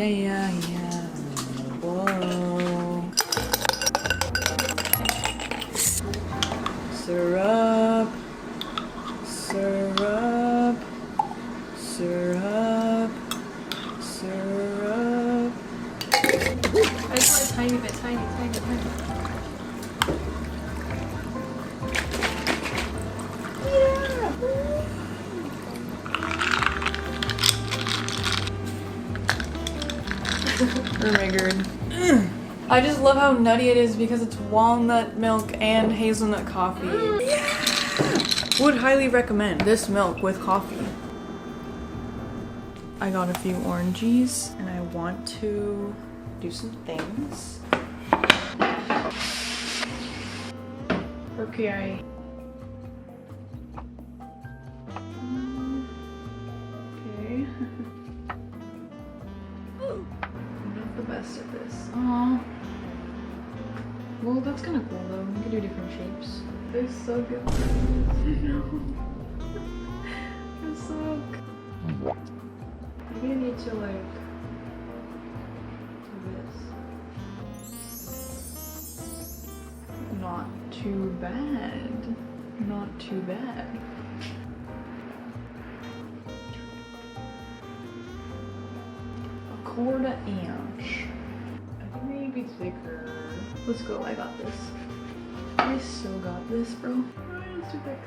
yeah. Whoa. Syrup. Syrup. Syrup. Syrup. I just want a tiny bit, tiny. Yeah. Oh my god. I just love how nutty it is because it's walnut milk and hazelnut coffee. Yeah. Would highly recommend this milk with coffee. I got a few oranges and I want to do some things. Okay. Okay. I'm not the best at this. Aww. Well, that's kind of cool though. We can do different shapes. They're so good. No. They're so good. I'm gonna need to like do this. Not too bad. Not too bad. A quarter inch. Maybe thicker. Let's go. I got this. I still got this, bro. Oh, it's too thick.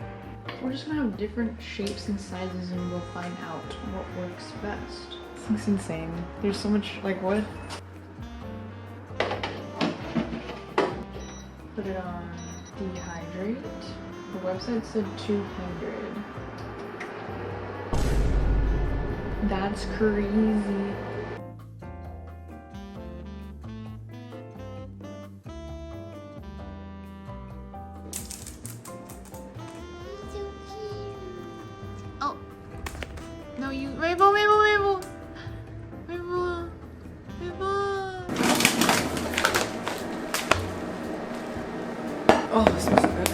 We're just gonna have different shapes and sizes and we'll find out what works best. This looks insane. There's so much, like, what? Put it on dehydrate. The website said 200. That's crazy. No, you Mabel. Oh, this smells so good.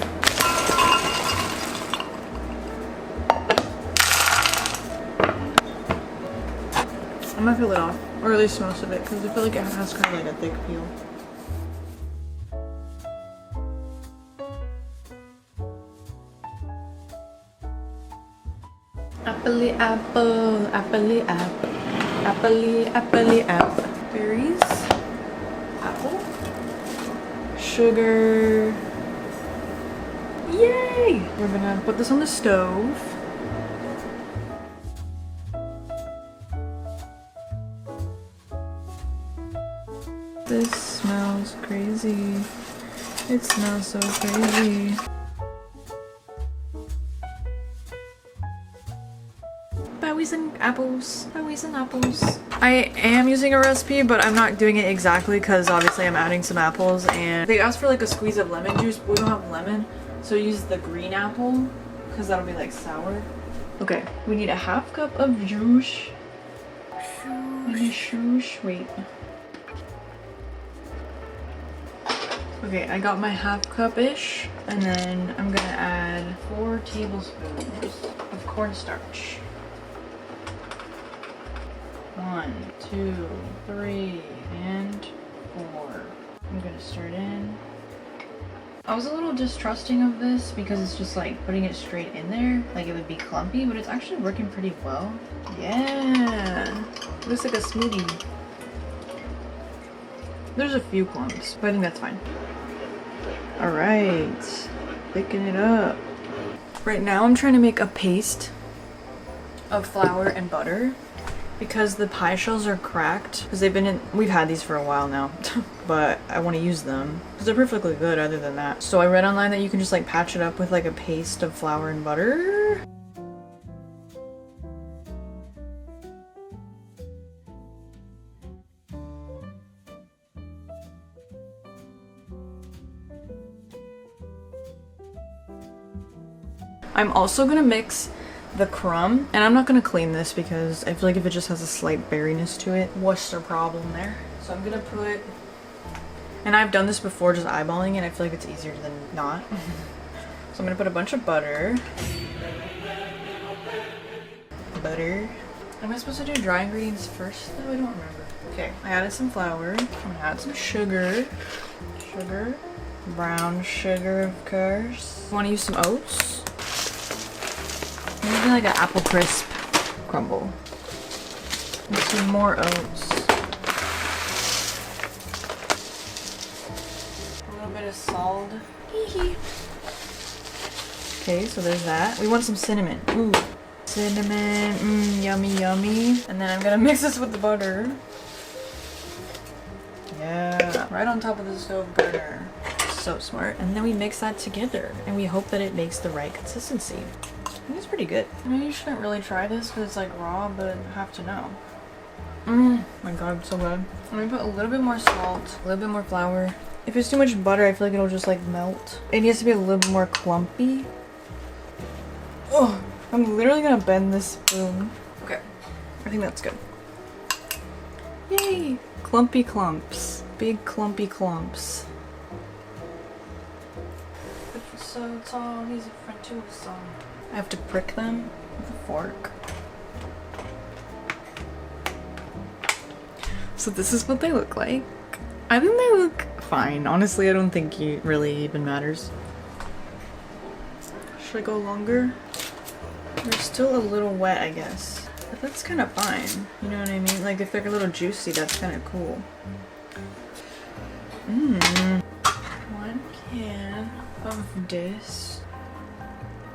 I'm gonna peel it off, or at least most of it, because I feel like it has kind of like a thick peel. Appley apple, appley apple, appley apple. Berries, apple, sugar. Yay! We're gonna put this on the stove. This smells crazy. It smells so crazy. Bowies and apples. Bowies and apples. I am using a recipe, but I'm not doing it exactly because obviously I'm adding some apples and they asked for like a squeeze of lemon juice, but we don't have lemon. So use the green apple because that'll be like sour. Okay, we need a half cup of juice. Wait. Okay, I got my half cup-ish, and then I'm gonna add 4 tablespoons of cornstarch. 1, 2, 3, and 4. I'm gonna start in. I was a little distrusting of this because it's just like putting it straight in there, like it would be clumpy, but it's actually working pretty well. Yeah, it looks like a smoothie. There's a few clumps, but I think that's fine. All right, thicken it up. Right now I'm trying to make a paste of flour and butter because the pie shells are cracked because we've had these for a while now, but I want to use them because they're perfectly good other than that. So I read online that you can just like patch it up with like a paste of flour and butter. I'm also gonna mix the crumb, and I'm not gonna clean this because I feel like if it just has a slight berryness to it, what's the problem there? So I'm gonna put, and I've done this before just eyeballing it, I feel like it's easier than not. So I'm gonna put a bunch of butter. Am I supposed to do dry ingredients first though? I don't remember. Okay, I added some flour. I'm gonna add some sugar. Brown sugar, of course. I want to use some oats. I'm using like an apple crisp crumble. And some more oats. A little bit of salt. Okay, so there's that. We want some cinnamon. Ooh. Cinnamon, yummy, yummy. And then I'm gonna mix this with the butter. Yeah, right on top of the stove burner. So smart. And then we mix that together and we hope that it makes the right consistency. I think it's pretty good. I mean, you shouldn't really try this because it's like raw, but I have to know. My god, so good. I'm gonna put a little bit more salt, a little bit more flour. If it's too much butter, I feel like it'll just like melt. It needs to be a little bit more clumpy. Oh, I'm literally gonna bend this spoon. Okay, I think that's good. Yay! Clumpy clumps. Big clumpy clumps. So tall, he's a friend to a song. I have to prick them with a fork. So this is what they look like. I think they look fine. Honestly, I don't think it really even matters. Should I go longer? They're still a little wet, I guess. But that's kind of fine. You know what I mean? Like if they're a little juicy, that's kind of cool. One can of this.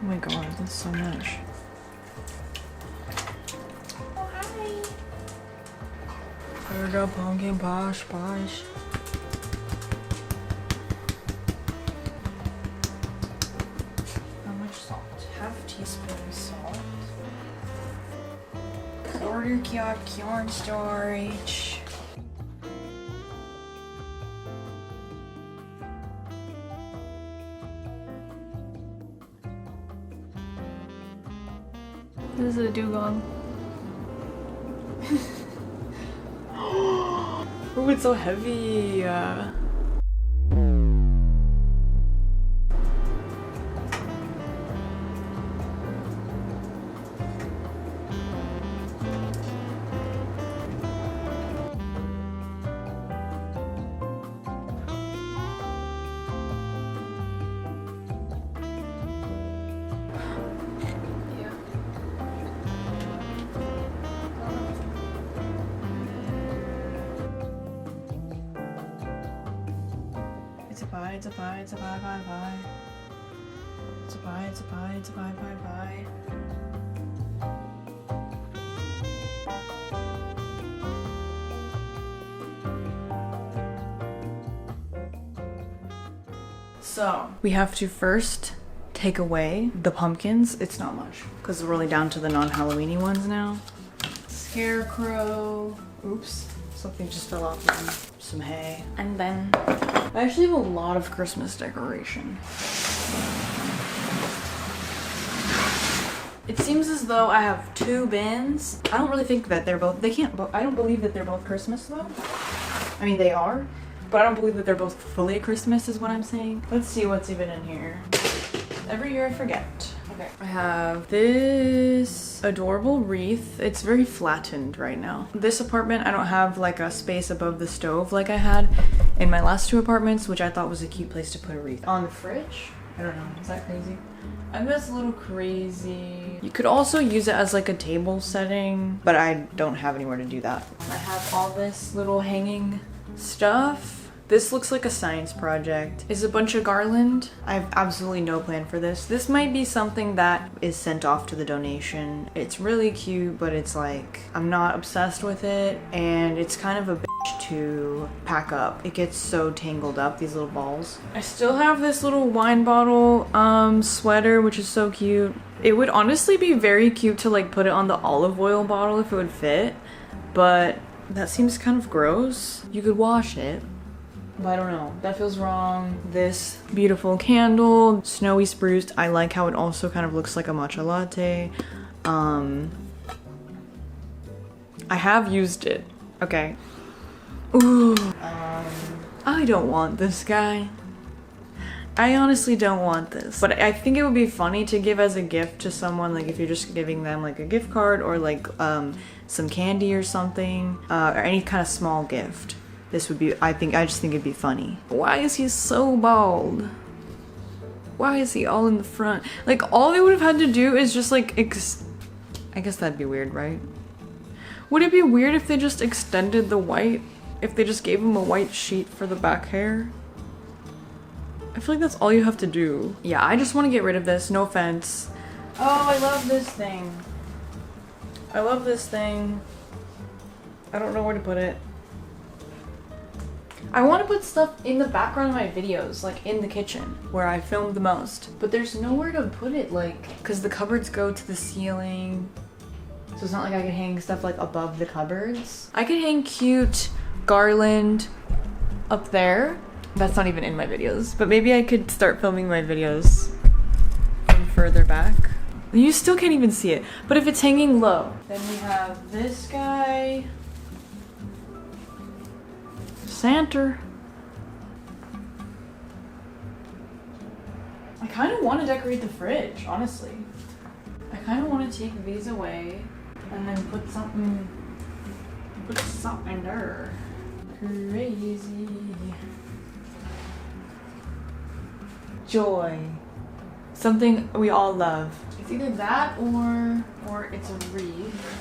Oh my god, that's so much. Oh, hi. There we go, pumpkin posh. How much salt? Half teaspoon salt. Quarter cup corn storage. This is a dugong. Oh, it's so heavy. It's a pie. It's a pie. It's a pie. It's a pie. It's a pie. It's a pie. So we have to first take away the pumpkins. It's not much because we're really down to the non-Halloweeny ones now. Scarecrow. Oops. Something just fell off me. Some hay. And then I actually have a lot of Christmas decoration. It seems as though I have two bins. I don't really think that they're both, I don't believe that they're both Christmas though. I mean, they are, but I don't believe that they're both fully Christmas is what I'm saying. Let's see what's even in here. Every year I forget. Okay, I have this adorable wreath. It's very flattened right now. This apartment, I don't have like a space above the stove like I had in my last two apartments, which I thought was a cute place to put a wreath. On the fridge? I don't know, is that crazy? I think that's a little crazy. You could also use it as like a table setting, but I don't have anywhere to do that. I have all this little hanging stuff. This looks like a science project. It's a bunch of garland. I have absolutely no plan for this. This might be something that is sent off to the donation. It's really cute, but it's like, I'm not obsessed with it, and it's kind of a bitch to pack up. It gets so tangled up, these little balls. I still have this little wine bottle sweater, which is so cute. It would honestly be very cute to like put it on the olive oil bottle if it would fit, but that seems kind of gross. You could wash it. But I don't know, that feels wrong. This beautiful candle, snowy spruced. I like how it also kind of looks like a matcha latte. I have used it. Okay. Ooh. I don't want this guy. I honestly don't want this, but I think it would be funny to give as a gift to someone, like if you're just giving them like a gift card or like some candy or something, or any kind of small gift. This would be, I just think it'd be funny. Why is he so bald? Why is he all in the front? Like all they would have had to do is just like, I guess that'd be weird, right? Would it be weird if they just extended the white? If they just gave him a white sheet for the back hair? I feel like that's all you have to do. Yeah, I just want to get rid of this, no offense. Oh, I love this thing. I love this thing. I don't know where to put it. I want to put stuff in the background of my videos, like in the kitchen, where I film the most. But there's nowhere to put it, like, because the cupboards go to the ceiling. So it's not like I can hang stuff like above the cupboards. I could hang cute garland up there. That's not even in my videos, but maybe I could start filming my videos from further back. You still can't even see it, but if it's hanging low, then we have this guy. Santa. I kind of want to decorate the fridge, honestly. I kind of want to take these away and then put something there. Crazy. Joy. Something we all love. It's either that or it's a wreath.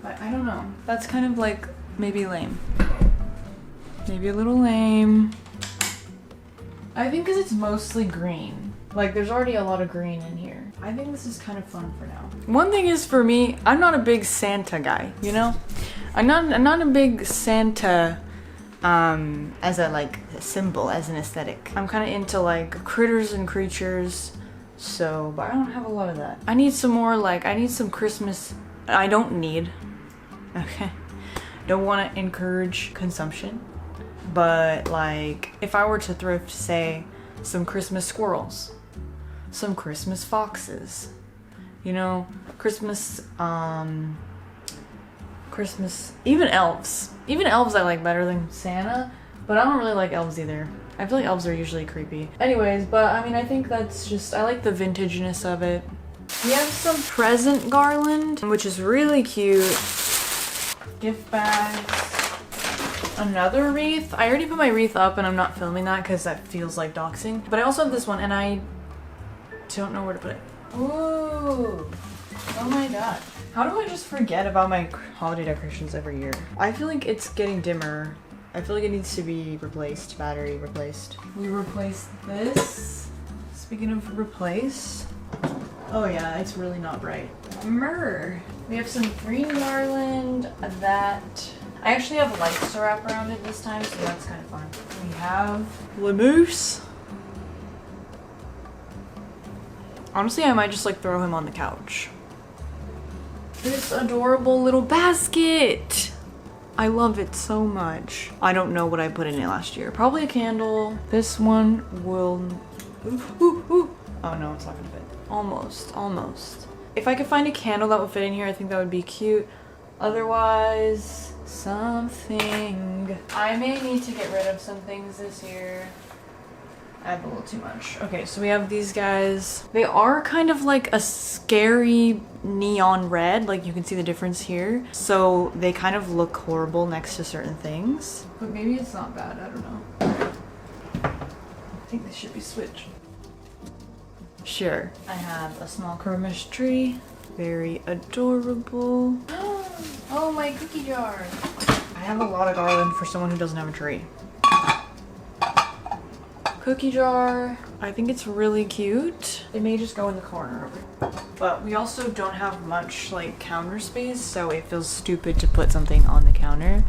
But I don't know. That's kind of like maybe lame. Maybe a little lame. I think because it's mostly green. Like there's already a lot of green in here. I think this is kind of fun for now. One thing is for me, I'm not a big Santa guy, you know? I'm not a big Santa as a like symbol, as an aesthetic. I'm kind of into like critters and creatures, so, but I don't have a lot of that. I need some more, like, I need some Christmas. I don't need, okay, don't want to encourage consumption, but like if I were to thrift, say, some Christmas squirrels, some Christmas foxes, you know, Christmas, even elves. Even elves I like better than Santa, but I don't really like elves either. I feel like elves are usually creepy. Anyways, but I mean, I think that's just, I like the vintageness of it. We have some present garland, which is really cute. Gift bags. Another wreath. I already put my wreath up and I'm not filming that because that feels like doxing. But I also have this one and I don't know where to put it. Ooh. Oh my god. How do I just forget about my holiday decorations every year? I feel like it's getting dimmer. I feel like it needs to be replaced, battery replaced. We replaced this. Speaking of replace. Oh yeah, it's really not bright. Myrrh. We have some green garland that I actually have lights to wrap around it this time, so that's kind of fun. We have Lemousse. Honestly, I might just like throw him on the couch. This adorable little basket. I love it so much. I don't know what I put in it last year. Probably a candle. This one will... Ooh. Oh no, it's not gonna fit. Almost. If I could find a candle that would fit in here, I think that would be cute. Otherwise, something. I may need to get rid of some things this year. I have a little too much. Okay, so we have these guys. They are kind of like a scary neon red, like you can see the difference here. So they kind of look horrible next to certain things. But maybe it's not bad, I don't know. I think they should be switched. Sure. I have a small Christmas tree. Very adorable. Oh, my cookie jar. I have a lot of garland for someone who doesn't have a tree. Cookie jar. I think it's really cute. It may just go in the corner. But we also don't have much like counter space, so it feels stupid to put something on the counter.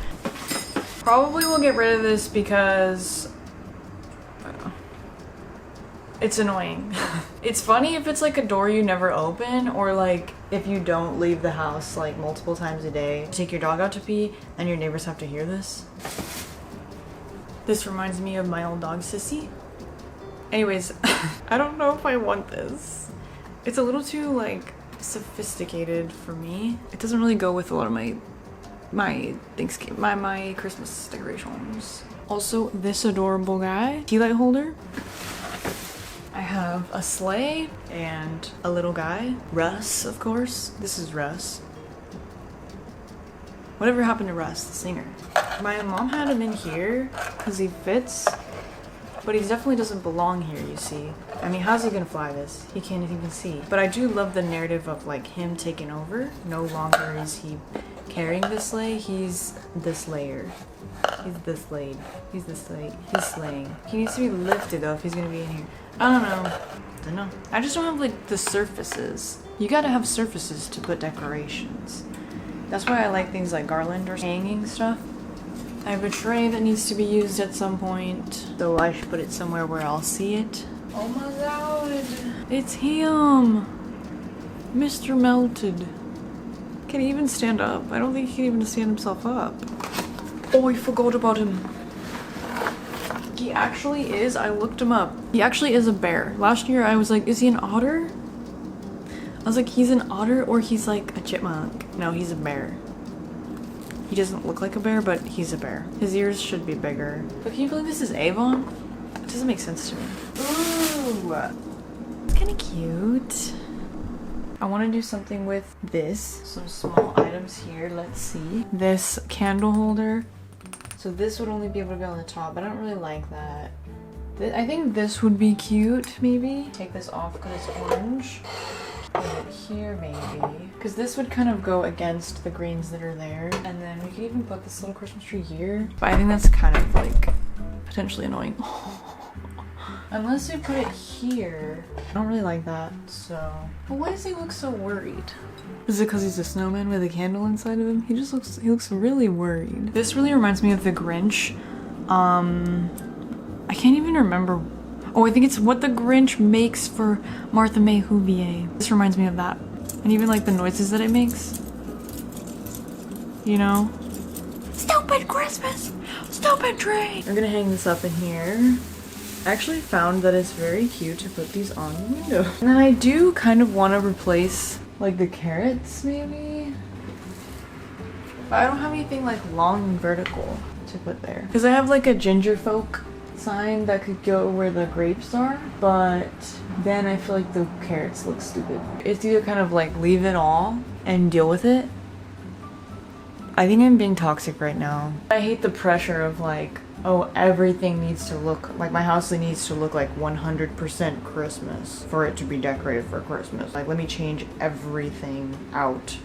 Probably will get rid of this because it's annoying. It's funny if it's like a door you never open, or like if you don't leave the house like multiple times a day. Take your dog out to pee and your neighbors have to hear this. This reminds me of my old dog Sissy. Anyways, I don't know if I want this. It's a little too like sophisticated for me. It doesn't really go with a lot of my Thanksgiving, my Christmas decorations. Also, this adorable guy, tea light holder. I have a sleigh and a little guy. Russ, of course. This is Russ. Whatever happened to Russ, the singer? My mom had him in here because he fits, but he definitely doesn't belong here, you see. I mean, how's he gonna fly this? He can't even see. But I do love the narrative of like him taking over. No longer is he carrying the sleigh, he's the slayer. He's the slayed. He's the slay. He's slaying. He needs to be lifted though if he's gonna be in here. I don't know. I just don't have like the surfaces. You gotta have surfaces to put decorations. That's why I like things like garland or hanging stuff. I have a tray that needs to be used at some point, so I should put it somewhere where I'll see it. Oh my god! It's him! Mr. Melted. Can he even stand up? I don't think he can even stand himself up. Oh, I forgot about him. He actually is, I looked him up. He actually is a bear. Last year I was like, is he an otter? I was like, he's an otter or he's like a chipmunk. No, he's a bear. He doesn't look like a bear, but he's a bear. His ears should be bigger. But can you believe this is Avon? It doesn't make sense to me. Ooh, it's kind of cute. I want to do something with this. Some small items here, let's see. This candle holder. So this would only be able to be on the top, but I don't really like that. I think this would be cute, maybe. Take this off because it's orange. Put it here, maybe. Because this would kind of go against the greens that are there. And then we could even put this little Christmas tree here. But I think that's kind of like potentially annoying. Unless we put it here. I don't really like that, so. But why does he look so worried? Is it because he's a snowman with a candle inside of him? He looks really worried. This really reminds me of the Grinch. I can't even remember. Oh, I think it's What the Grinch Makes for Martha May Whovier. This reminds me of that. And even like the noises that it makes. You know? Stupid Christmas! Stupid tree! We're gonna hang this up in here. I actually found that it's very cute to put these on the window. And then I do kind of want to replace like the carrots maybe. But I don't have anything like long and vertical to put there. Because I have like a ginger folk sign that could go where the grapes are, but then I feel like the carrots look stupid. It's either kind of like leave it all and deal with it. I think I'm being toxic right now. I hate the pressure of like, oh, everything needs to look like my house needs to look like 100% Christmas for it to be decorated for Christmas. Like, let me change everything out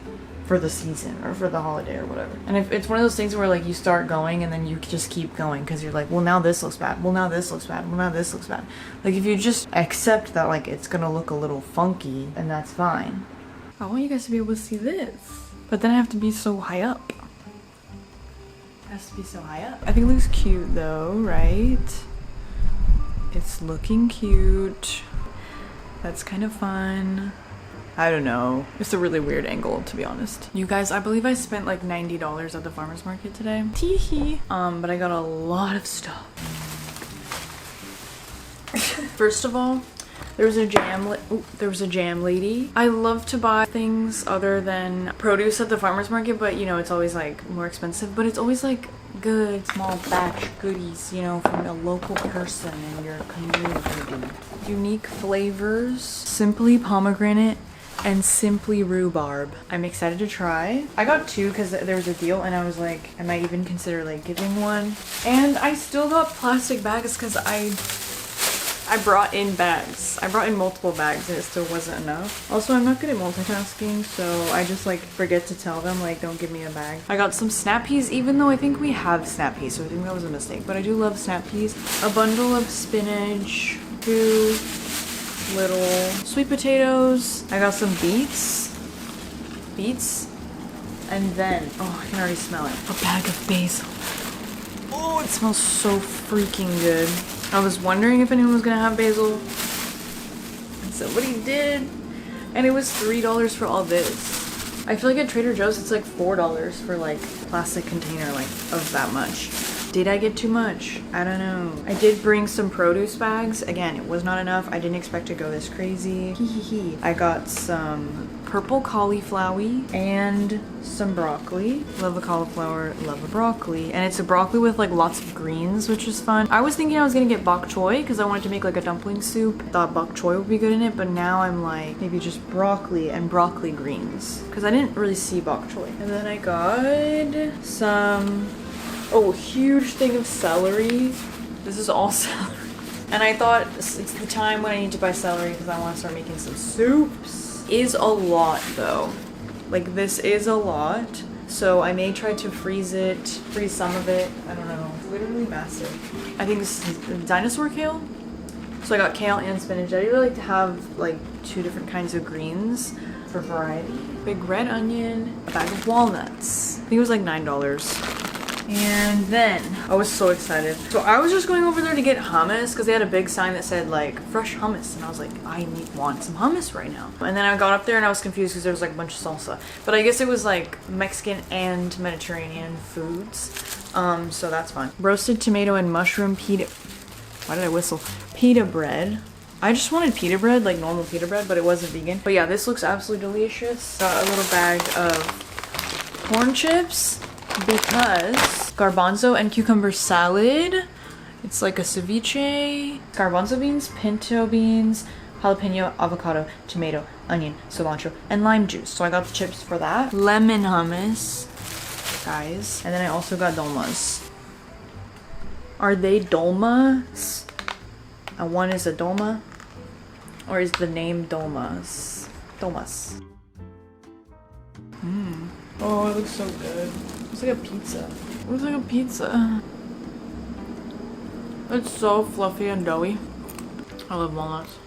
for the season or for the holiday or whatever. And if it's one of those things where like you start going and then you just keep going because you're like, well, now this looks bad. Well, now this looks bad. Well, now this looks bad. Like, if you just accept that like it's gonna look a little funky, and that's fine. I want you guys to be able to see this, but then I have to be so high up. Has to be so high up. I think it looks cute though, right? It's looking cute. That's kind of fun. I don't know. It's a really weird angle, to be honest. You guys, I believe I spent like $90 at the farmer's market today. Teehee. But I got a lot of stuff. First of all, there was a jam lady. I love to buy things other than produce at the farmer's market, but you know, it's always like more expensive, but it's always like good small batch goodies, you know, from a local person in your community. Unique flavors, simply pomegranate and simply rhubarb. I'm excited to try. I got two because there was a deal and I was like, I might even consider like giving one. And I still got plastic bags because I brought in bags. I brought in multiple bags and it still wasn't enough. Also, I'm not good at multitasking, so I just like forget to tell them like, don't give me a bag. I got some snap peas, even though I think we have snap peas, so I think that was a mistake, but I do love snap peas. A bundle of spinach, 2 little sweet potatoes. I got some beets, and then, oh, I can already smell it. A bag of basil. Oh, it smells so freaking good. I was wondering if anyone was gonna have basil, and somebody did, and it was $3 for all this. I feel like at Trader Joe's it's like $4 for like plastic container like of that much. Did I get too much? I don't know. I did bring some produce bags. Again, it was not enough. I didn't expect to go this crazy. I got some purple cauliflower and some broccoli. Love a cauliflower, love a broccoli. And it's a broccoli with like lots of greens, which is fun. I was thinking I was gonna get bok choy because I wanted to make like a dumpling soup. Thought bok choy would be good in it, but now I'm like, maybe just broccoli and broccoli greens because I didn't really see bok choy. And then I got some, oh, huge thing of celery. This is all celery. And I thought it's the time when I need to buy celery because I want to start making some soups. Is a lot though. Like this is a lot. So I may try to freeze some of it. I don't know. It's literally massive. I think this is dinosaur kale. So I got kale and spinach. I really like to have like 2 different kinds of greens for variety. Big red onion, a bag of walnuts. I think it was like $9. And then I was so excited. So I was just going over there to get hummus because they had a big sign that said like fresh hummus, and I was like, I want some hummus right now. And then I got up there and I was confused because there was like a bunch of salsa, but I guess it was like Mexican and Mediterranean foods. So that's fine. Roasted tomato and mushroom pita. Why did I whistle? Pita bread. I just wanted pita bread, like normal pita bread, but it wasn't vegan. But yeah, this looks absolutely delicious. Got a little bag of corn chips because garbanzo and cucumber salad. It's like a ceviche. Garbanzo beans, pinto beans, jalapeno, avocado, tomato, onion, cilantro, and lime juice. So I got the chips for that. Lemon hummus, guys. And then I also got dolmas. Are they dolmas? And one is a dolma? Or is the name dolmas? Dolmas. Oh, it looks so good. It's like a pizza. It looks like a pizza. It's so fluffy and doughy. I love walnuts.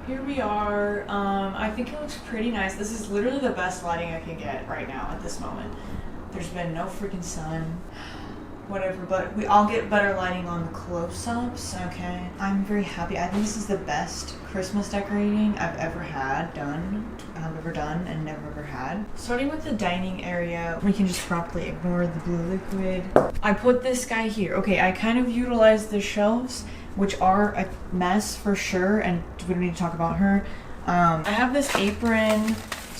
Here we are. I think it looks pretty nice. This is literally the best lighting I can get right now at this moment. There's been no freaking sun. Whatever, but I'll get better lighting on the close-ups, okay? I'm very happy. I think this is the best Christmas decorating I've ever done, and never ever had. Starting with the dining area, we can just properly ignore the blue liquid. I put this guy here. Okay, I kind of utilized the shelves, which are a mess for sure, and we don't need to talk about her. I have this apron,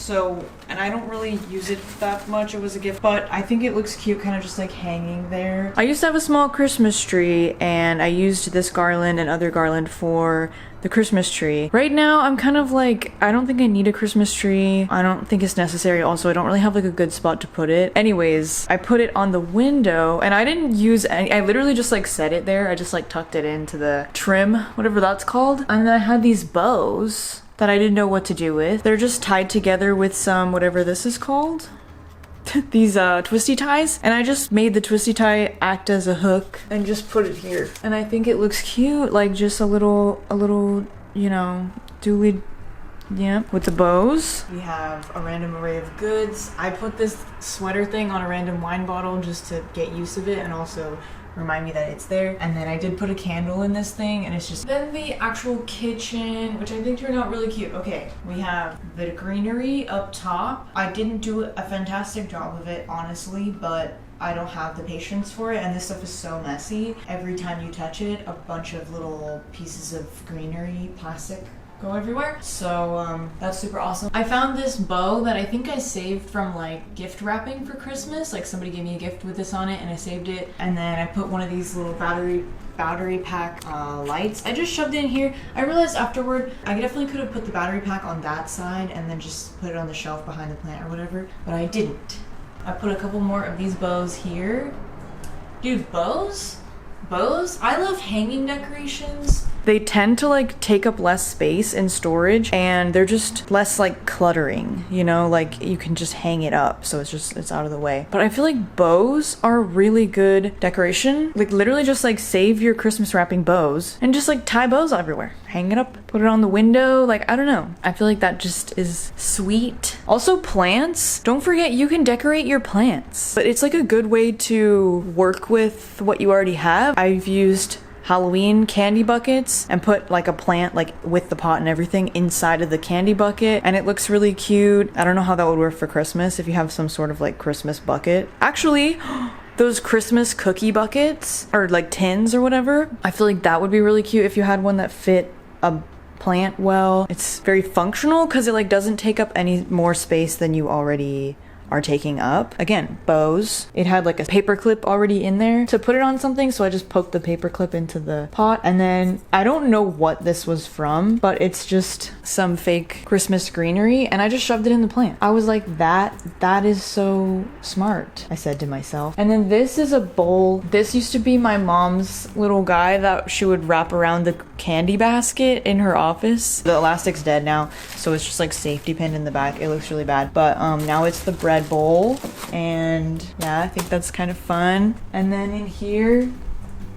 and I don't really use it that much. It was a gift, but I think it looks cute kind of just like hanging there. I used to have a small Christmas tree, and I used this garland and other garland for the Christmas tree. Right now, I'm kind of like, I don't think I need a Christmas tree. I don't think it's necessary. Also, I don't really have like a good spot to put it. Anyways, I put it on the window, and I didn't use any, I literally just like set it there. I just like tucked it into the trim, whatever that's called. And then I had these bows that I didn't know what to do with. They're just tied together with some, whatever this is called. These twisty ties, and I just made the twisty tie act as a hook and just put it here. And I think it looks cute, like just a little, you know, dooley, yeah, with the bows. We have a random array of goods. I put this sweater thing on a random wine bottle just to get use of it and also remind me that it's there. And then I did put a candle in this thing, and it's just then the actual kitchen, which I think turned out really cute. Okay, we have the greenery up top. I didn't do a fantastic job of it, honestly, but I don't have the patience for it, and this stuff is so messy. Every time you touch it, a bunch of little pieces of greenery, plastic, go everywhere. So that's super awesome. I found this bow that I think I saved from like gift wrapping for Christmas. Like somebody gave me a gift with this on it and I saved it. And then I put one of these little battery pack lights. I just shoved it in here. I realized afterward I definitely could have put the battery pack on that side and then just put it on the shelf behind the plant or whatever, but I didn't. I put a couple more of these bows here. Dude, bows bows. I love hanging decorations. They tend to like take up less space in storage and they're just less like cluttering, you know, like you can just hang it up so it's out of the way. But I feel like bows are a really good decoration. Like literally just like save your Christmas wrapping bows and just like tie bows everywhere. Hang it up, put it on the window, like I don't know. I feel like that just is sweet. Also plants, don't forget you can decorate your plants. But it's like a good way to work with what you already have. I've used Halloween candy buckets and put like a plant like with the pot and everything inside of the candy bucket and it looks really cute. I don't know how that would work for Christmas if you have some sort of like Christmas bucket. Actually, those Christmas cookie buckets or like tins or whatever, I feel like that would be really cute if you had one that fit a plant well. It's very functional because it like doesn't take up any more space than you already are taking up. Again, bows. It had like a paper clip already in there to put it on something, so I just poked the paper clip into the pot. And then I don't know what this was from, but it's just some fake Christmas greenery and I just shoved it in the plant. I was like, that is so smart, I said to myself. And then this is a bowl. This used to be my mom's little guy that she would wrap around the candy basket in her office. The elastic's dead now, so it's just like safety pinned in the back. It looks really bad, but now it's the bread bowl, and yeah, I think that's kind of fun. And then in here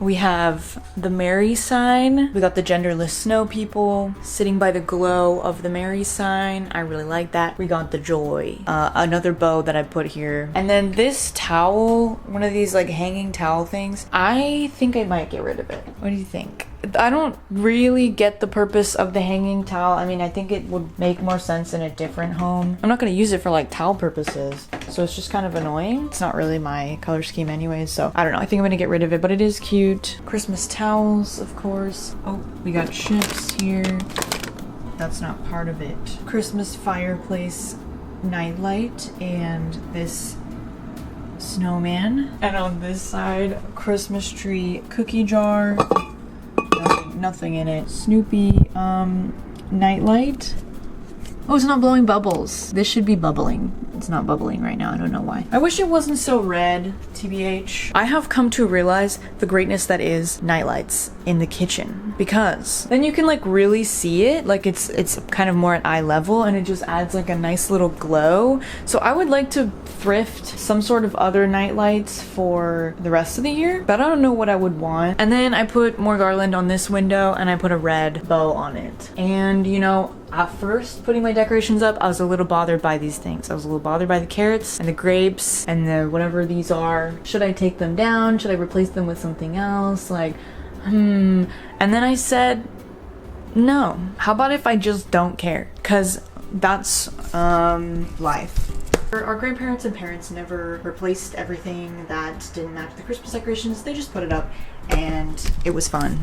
we have the Mary sign. We got the genderless snow people sitting by the glow of the Mary sign. I really like that. We got the joy. Another bow that I put here. And then this towel, one of these like hanging towel things, I think I might get rid of it. What do you think? I don't really get the purpose of the hanging towel. I mean, I think it would make more sense in a different home. I'm not going to use it for like towel purposes, so it's just kind of annoying. It's not really my color scheme anyways, so I don't know. I think I'm going to get rid of it, but it is cute. Christmas towels, of course. Oh, we got chips here. That's not part of it. Christmas fireplace nightlight and this snowman. And on this side, Christmas tree cookie jar. Nothing in it. Snoopy nightlight. Oh, it's not blowing bubbles. This should be bubbling. It's not bubbling right now. I don't know why. I wish it wasn't so red, TBH. I have come to realize the greatness that is nightlights in the kitchen, because then you can like really see it. Like it's kind of more at eye level and it just adds like a nice little glow. So I would like to thrift some sort of other nightlights for the rest of the year, but I don't know what I would want. And then I put more garland on this window and I put a red bow on it. And you know, at first putting my decorations up, I was a little bothered by these things. I was a little bothered by the carrots and the grapes and the whatever these are. Should I take them down? Should I replace them with something else? Like, And then I said, no. How about if I just don't care? Because that's life. Our grandparents and parents never replaced everything that didn't match the Christmas decorations. They just put it up and it was fun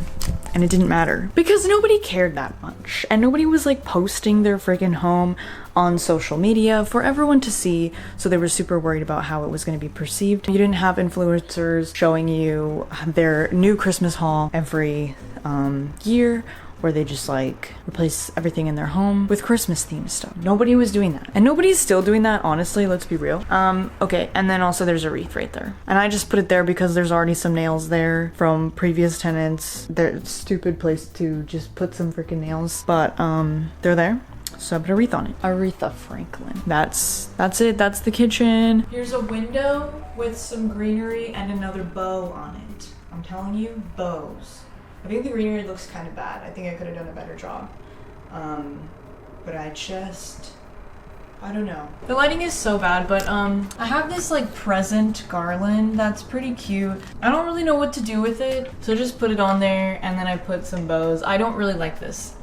and it didn't matter because nobody cared that much and nobody was like posting their freaking home on social media for everyone to see, so they were super worried about how it was going to be perceived. You didn't have influencers showing you their new Christmas haul every year, where they just like replace everything in their home with Christmas themed stuff. Nobody was doing that. And nobody's still doing that, honestly, let's be real. Okay, and then also there's a wreath right there. And I just put it there because there's already some nails there from previous tenants. They're a stupid place to just put some freaking nails, but they're there. So I put a wreath on it. Aretha Franklin. That's it, that's the kitchen. Here's a window with some greenery and another bow on it. I'm telling you, bows. I think the greenery looks kind of bad. I think I could have done a better job. But I don't know. The lighting is so bad, but I have this like present garland that's pretty cute. I don't really know what to do with it, so just put it on there and then I put some bows. I don't really like this.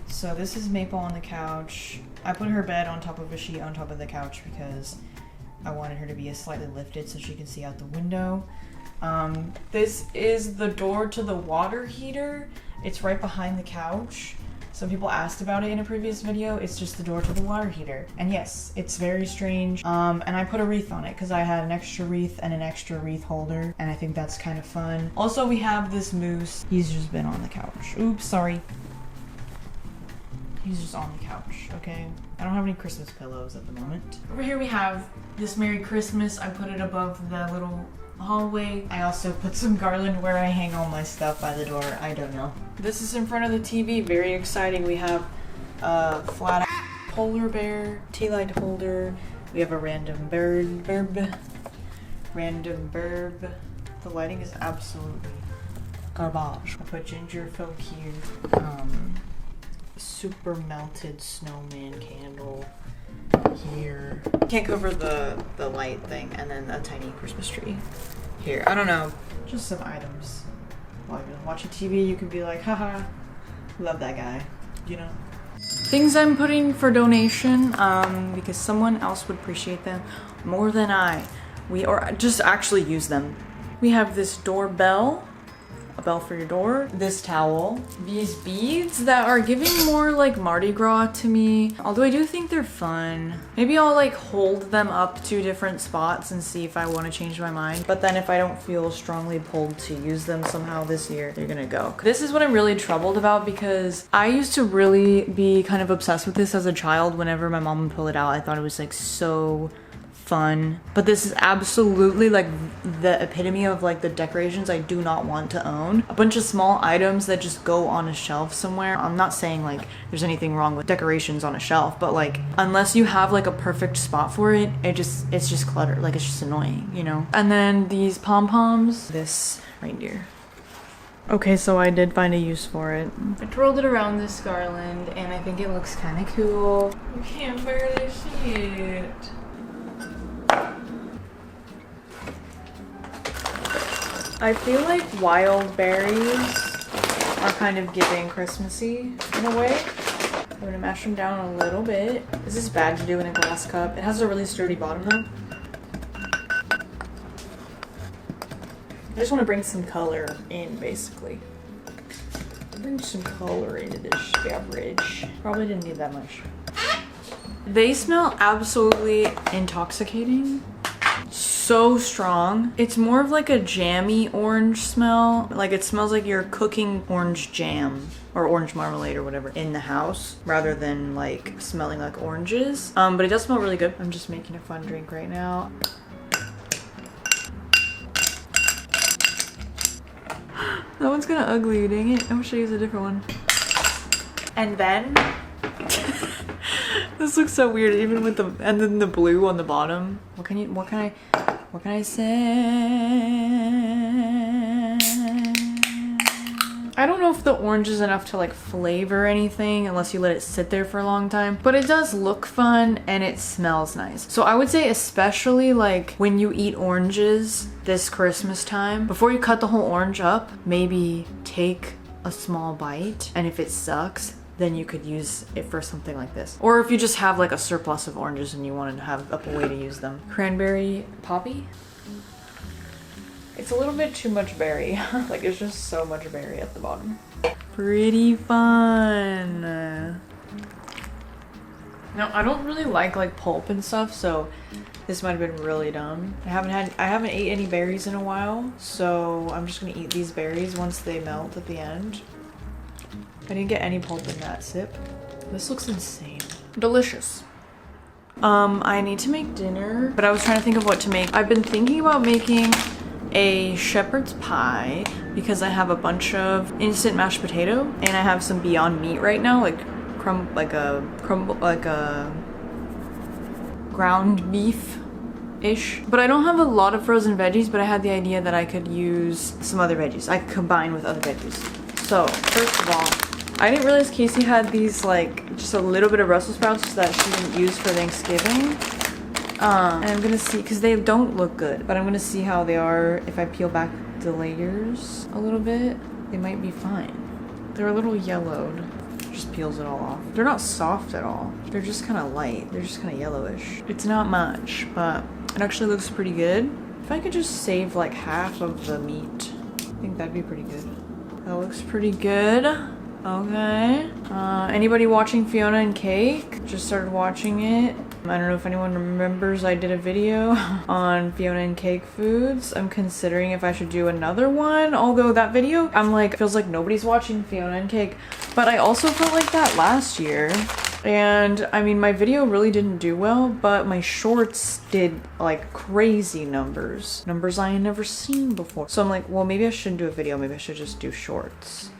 So this is Maple on the couch. I put her bed on top of a sheet on top of the couch because I wanted her to be slightly lifted so she can see out the window. This is the door to the water heater. It's right behind the couch. Some people asked about it in a previous video. It's just the door to the water heater. And yes, it's very strange. And I put a wreath on it because I had an extra wreath and an extra wreath holder. And I think that's kind of fun. Also, we have this moose. He's just been on the couch. Oops, sorry. He's just on the couch, okay? I don't have any Christmas pillows at the moment. Over here we have this Merry Christmas. I put it above the little hallway. I also put some garland where I hang all my stuff by the door. I don't know. This is in front of the TV. Very exciting. We have a flat polar bear, tea light holder. We have a random random burb. The lighting is absolutely garbage. I put ginger folk here. Super melted snowman candle here. Can't cover the light thing, and then a tiny Christmas tree here. I don't know, just some items. While you're watching TV, you can be like, haha, love that guy, you know? Things I'm putting for donation, because someone else would appreciate them more than I. Or just actually use them. We have this doorbell. A bell for your door, this towel, these beads that are giving more like Mardi Gras to me, although I do think they're fun. Maybe I'll like hold them up to different spots and see if I want to change my mind, but then if I don't feel strongly pulled to use them somehow this year, they're gonna go. This is what I'm really troubled about, because I used to really be kind of obsessed with this as a child. Whenever my mom would pull it out, I thought it was like so fun, but this is absolutely like the epitome of like the decorations I do not want to own. A bunch of small items that just go on a shelf somewhere. I'm not saying like there's anything wrong with decorations on a shelf, but like unless you have like a perfect spot for it, it's just clutter. Like it's just annoying, you know? And then these pom-poms, this reindeer. Okay, so I did find a use for it. I twirled it around this garland and I think it looks kind of cool. You can't barely see it. I feel like wild berries are kind of giving Christmassy in a way. I'm gonna mash them down a little bit. This is bad to do in a glass cup. It has a really sturdy bottom though. I just want to bring some color in, basically. Bring some color into this beverage. Probably didn't need that much. They smell absolutely intoxicating. So strong. It's more of like a jammy orange smell. Like it smells like you're cooking orange jam or orange marmalade or whatever in the house, rather than like smelling like oranges. But it does smell really good. I'm just making a fun drink right now. That one's kind of ugly, dang it. I wish I used a different one. And then this looks so weird, even with the, and then the blue on the bottom. What can I say? I don't know if the orange is enough to like flavor anything unless you let it sit there for a long time, but it does look fun and it smells nice. So I would say, especially like when you eat oranges this Christmas time, before you cut the whole orange up, maybe take a small bite, and if it sucks, then you could use it for something like this. Or if you just have like a surplus of oranges and you wanted to have a way to use them. Cranberry poppy. It's a little bit too much berry. Like it's just so much berry at the bottom. Pretty fun. Now I don't really like pulp and stuff, so this might have been really dumb. I haven't ate any berries in a while, so I'm just gonna eat these berries once they melt at the end. I didn't get any pulp in that sip. This looks insane. Delicious. I need to make dinner, but I was trying to think of what to make. I've been thinking about making a shepherd's pie because I have a bunch of instant mashed potato and I have some Beyond Meat right now, like a ground beef-ish. But I don't have a lot of frozen veggies, but I had the idea that I could use some other veggies. I could combine with other veggies. So, first of all, I didn't realize Casey had these, like, just a little bit of Brussels sprouts that she didn't use for Thanksgiving. And I'm gonna see, because they don't look good, but I'm gonna see how they are if I peel back the layers a little bit. They might be fine. They're a little yellowed. Just peels it all off. They're not soft at all. They're just kind of light. They're just kind of yellowish. It's not much, but it actually looks pretty good. If I could just save like half of the meat, I think that'd be pretty good. That looks pretty good. Okay. Anybody watching Fiona and Cake? Just started watching it. I don't know if anyone remembers I did a video on Fiona and Cake foods. I'm considering if I should do another one, although that video, I'm like, feels like nobody's watching Fiona and Cake. But I also felt like that last year. And I mean, my video really didn't do well, but my shorts did like crazy numbers. Numbers I had never seen before. So I'm like, well, maybe I shouldn't do a video. Maybe I should just do shorts.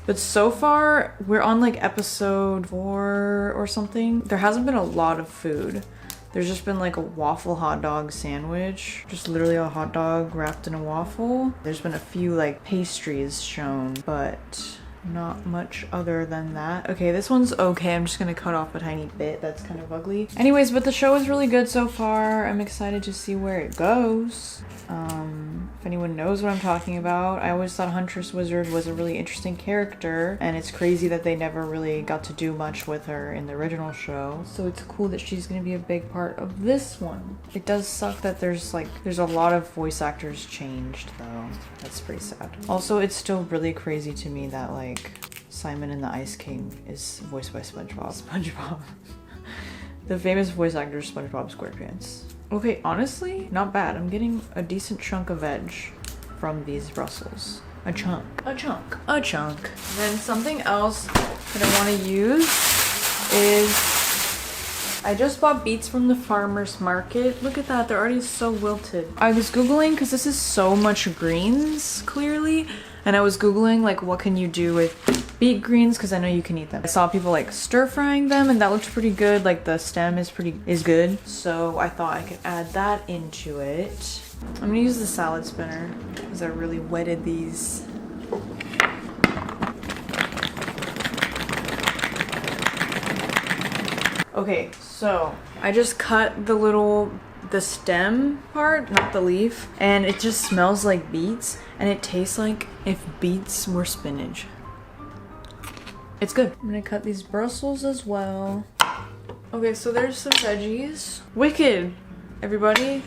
But so far, we're on like episode 4 or something. There hasn't been a lot of food. There's just been like a waffle hot dog sandwich. Just literally a hot dog wrapped in a waffle. There's been a few like pastries shown, but not much other than that. Okay, this one's okay. I'm just gonna cut off a tiny bit. That's kind of ugly. Anyways, but the show is really good so far. I'm excited to see where it goes. If anyone knows what I'm talking about, I always thought Huntress Wizard was a really interesting character, and it's crazy that they never really got to do much with her in the original show. So it's cool that she's gonna be a big part of this one. It does suck that there's a lot of voice actors changed though. That's pretty sad. Also, it's still really crazy to me that like Simon and the Ice King is voiced by SpongeBob. The famous voice actor SpongeBob SquarePants. Okay, honestly, not bad. I'm getting a decent chunk of veg from these Brussels. A chunk. Then something else that I want to use is I just bought beets from the farmer's market. Look at that, they're already so wilted. I was Googling, because this is so much greens, clearly, and I was Googling like what can you do with beet greens, because I know you can eat them. I saw people like stir frying them and that looked pretty good. Like the stem is good. So I thought I could add that into it. I'm gonna use the salad spinner because I really wetted these. Okay, so I just cut the stem part, not the leaf, and it just smells like beets and it tastes like if beets were spinach. It's good. I'm gonna cut these Brussels as well. Okay, so there's some veggies. Wicked, everybody.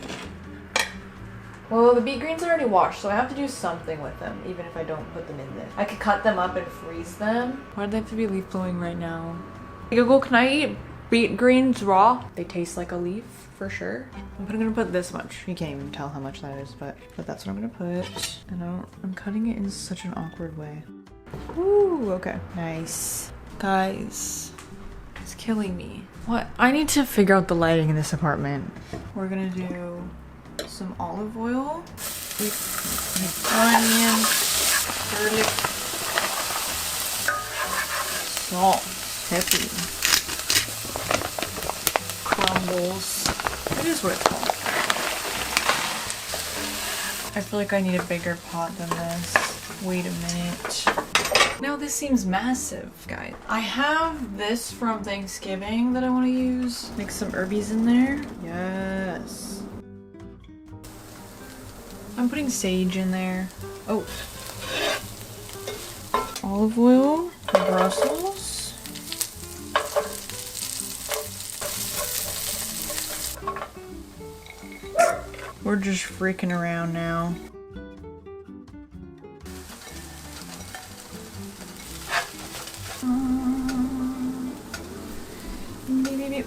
Well, the beet greens are already washed, so I have to do something with them, even if I don't put them in there. I could cut them up and freeze them. Why do they have to be leaf blowing right now? Hey Google, can I eat beet greens raw? They taste like a leaf, for sure. I'm gonna put this much. You can't even tell how much that is, but that's what I'm gonna put. And I'm cutting it in such an awkward way. Ooh, okay. Nice. Guys, it's killing me. What? I need to figure out the lighting in this apartment. We're gonna do some olive oil, onion, garlic, salt, pepper, crumbles. It is what it's called. I feel like I need a bigger pot than this. Wait a minute. Now this seems massive, guys. I have this from Thanksgiving that I want to use. Mix some herbies in there. Yes. I'm putting sage in there. Oh. Olive oil for Brussels. We're just freaking around now.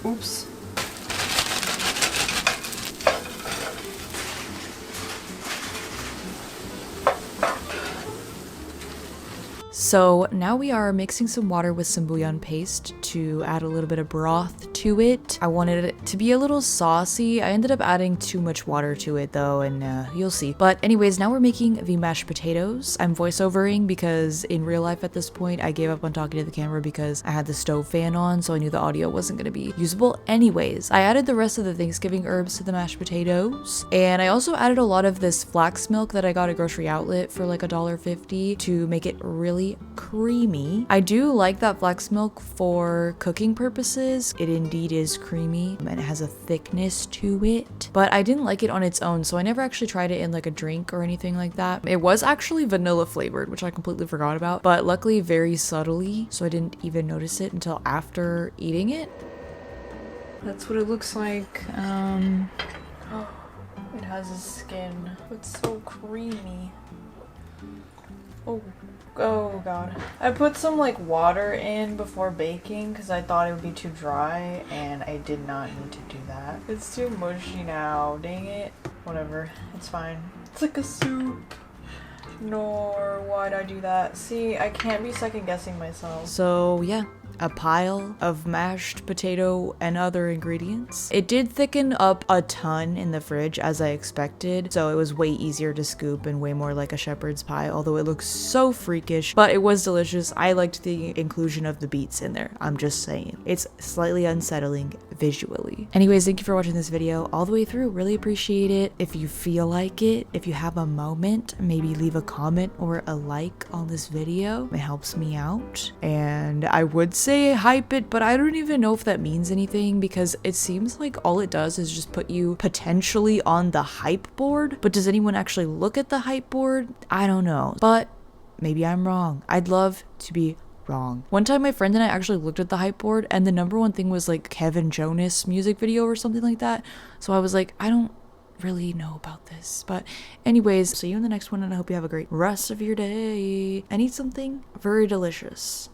Oops. So now we are mixing some water with some bouillon paste to add a little bit of broth to it. I wanted it to be a little saucy. I ended up adding too much water to it though, and you'll see. But anyways, now we're making the mashed potatoes. I'm voiceovering because in real life at this point, I gave up on talking to the camera because I had the stove fan on, so I knew the audio wasn't gonna be usable anyways. I added the rest of the Thanksgiving herbs to the mashed potatoes, and I also added a lot of this flax milk that I got at grocery outlet for like $1.50 to make it really creamy. I do like that flax milk for cooking purposes. It indeed is creamy and it has a thickness to it, but I didn't like it on its own, so I never actually tried it in like a drink or anything like that. It was actually vanilla flavored, which I completely forgot about, but luckily very subtly, so I didn't even notice it until after eating it. That's what it looks like. It has a skin. It's so creamy. Oh, oh god. I put some like water in before baking because I thought it would be too dry, and I did not need to do that. It's too mushy now, dang it. Whatever, it's fine. It's like a soup. Nor why'd I do that? See, I can't be second guessing myself. So yeah, a pile of mashed potato and other ingredients. It did thicken up a ton in the fridge as I expected, so it was way easier to scoop and way more like a shepherd's pie, although it looks so freakish, but it was delicious. I liked the inclusion of the beets in there. I'm just saying. It's slightly unsettling visually. Anyways, thank you for watching this video all the way through. Really appreciate it. If you feel like it, if you have a moment, maybe leave a comment or a like on this video. It helps me out. And I would say hype it, but I don't even know if that means anything because it seems like all it does is just put you potentially on the hype board. But does anyone actually look at the hype board? I don't know, but maybe I'm wrong. I'd love to be wrong. One time my friend and I actually looked at the hype board and the number one thing was like Kevin Jonas music video or something like that. So I was like, I don't really know about this. But anyways, see you in the next one, and I hope you have a great rest of your day and eat something very delicious.